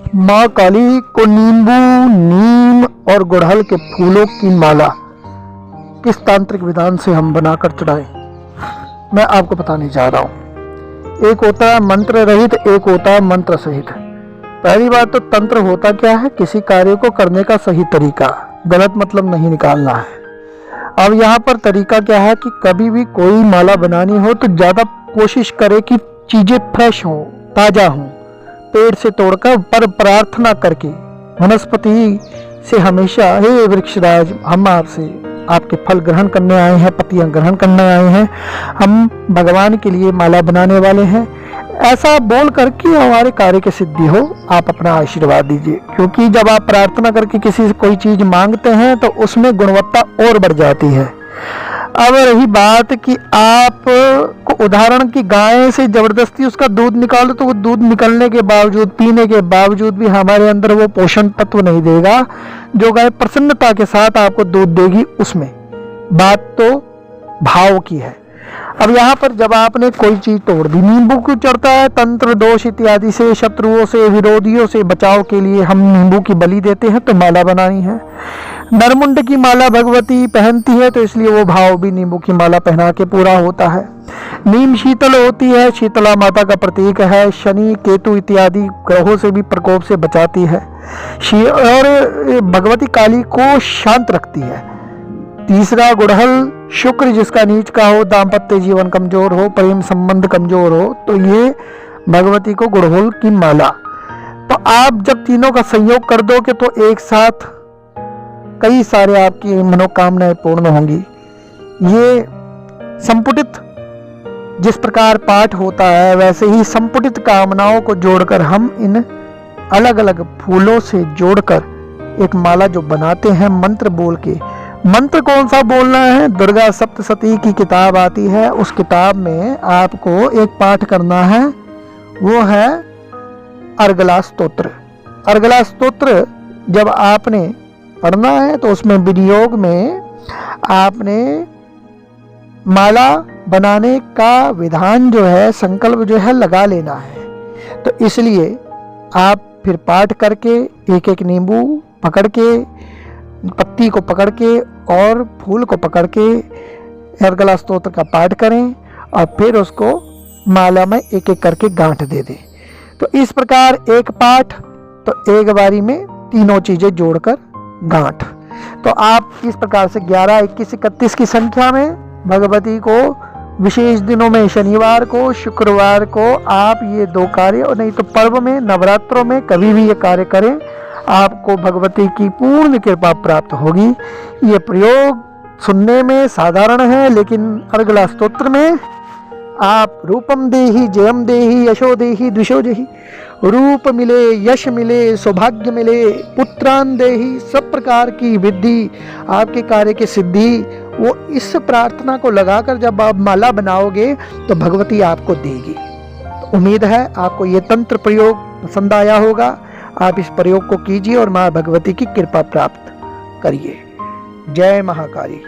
माँ काली को नींबू, नीम और गुड़हल के फूलों की माला किस तांत्रिक विधान से हम बनाकर चढ़ाएं, मैं आपको बताने जा रहा हूँ। एक होता है मंत्र रहित, एक होता है मंत्र सहित। पहली बात तो तंत्र होता क्या है, किसी कार्य को करने का सही तरीका, गलत मतलब नहीं निकालना है। अब यहाँ पर तरीका क्या है कि कभी भी कोई माला बनानी हो तो ज़्यादा कोशिश करे कि चीज़ें फ्रेश हों, ताज़ा हों, पेड़ से तोड़कर पर प्रार्थना करके वनस्पति से हमेशा, हे वृक्षराज, हम आपसे आपके फल ग्रहण करने आए हैं, पत्तियां ग्रहण करने आए हैं, हम भगवान के लिए माला बनाने वाले हैं, ऐसा बोल करके हमारे कार्य की सिद्धि हो, आप अपना आशीर्वाद दीजिए। क्योंकि जब आप प्रार्थना करके किसी से कोई चीज मांगते हैं तो उसमें गुणवत्ता और बढ़ जाती है। अब रही बात कि आप को उदाहरण की गाय से जबरदस्ती उसका दूध निकालो तो वो दूध निकलने के बावजूद, पीने के बावजूद भी हमारे अंदर वो पोषण तत्व नहीं देगा जो गाय प्रसन्नता के साथ आपको दूध देगी। उसमें बात तो भाव की है। अब यहाँ पर जब आपने कोई चीज तोड़ दी, नींबू क्यों चढ़ता है, तंत्र दोष इत्यादि से, शत्रुओं से, विरोधियों से बचाव के लिए हम नींबू की बलि देते हैं, तो माला बनानी है। नरमुंड की माला भगवती पहनती है तो इसलिए वो भाव भी नींबू की माला पहना के पूरा होता है। नीम शीतल होती है, शीतला माता का प्रतीक है, शनि केतु इत्यादि ग्रहों से भी प्रकोप से बचाती है और भगवती काली को शांत रखती है। तीसरा गुड़हल, शुक्र जिसका नीच का हो, दाम्पत्य जीवन कमजोर हो, प्रेम संबंध कमजोर हो, तो ये भगवती को गुड़हल की माला। तो आप जब तीनों का संयोग कर दोगे तो एक साथ कई सारे आपकी मनोकामनाएं पूर्ण होंगी। ये संपुटित जिस प्रकार पाठ होता है वैसे ही संपुटित कामनाओं को जोड़कर हम इन अलग अलग फूलों से जोड़कर एक माला जो बनाते हैं मंत्र बोल के। मंत्र कौन सा बोलना है, दुर्गा सप्तशती की किताब आती है, उस किताब में आपको एक पाठ करना है, वो है अर्गला स्तोत्र। अर्गला स्तोत्र जब आपने पढ़ना है तो उसमें विनियोग में आपने माला बनाने का विधान जो है, संकल्प जो है लगा लेना है। तो इसलिए आप फिर पाठ करके एक एक नींबू पकड़ के, पत्ती को पकड़ के और फूल को पकड़ के अर्गला स्तोत्र का पाठ करें और फिर उसको माला में एक एक करके गांठ दे दें। तो इस प्रकार एक पाठ तो एक बारी में तीनों चीजें जोड़कर गांठ। तो आप इस प्रकार से 11, 21, 31 की संख्या में भगवती को विशेष दिनों में, शनिवार को, शुक्रवार को आप ये 2 कार्य, और नहीं तो पर्व में, नवरात्रों में कभी भी ये कार्य करें, आपको भगवती की पूर्ण कृपा प्राप्त होगी। ये प्रयोग सुनने में साधारण है, लेकिन अर्गला स्तोत्र में आप रूपम देहि जयम देहि यशो देहि द्विषो देहि, रूप मिले, यश मिले, सौभाग्य मिले, पुत्रान देहि, सब प्रकार की वृद्धि, आपके कार्य की सिद्धि, वो इस प्रार्थना को लगाकर जब आप माला बनाओगे तो भगवती आपको देगी। तो उम्मीद है आपको ये तंत्र प्रयोग पसंद आया होगा। आप इस प्रयोग को कीजिए और माँ भगवती की कृपा प्राप्त करिए। जय महाकाली।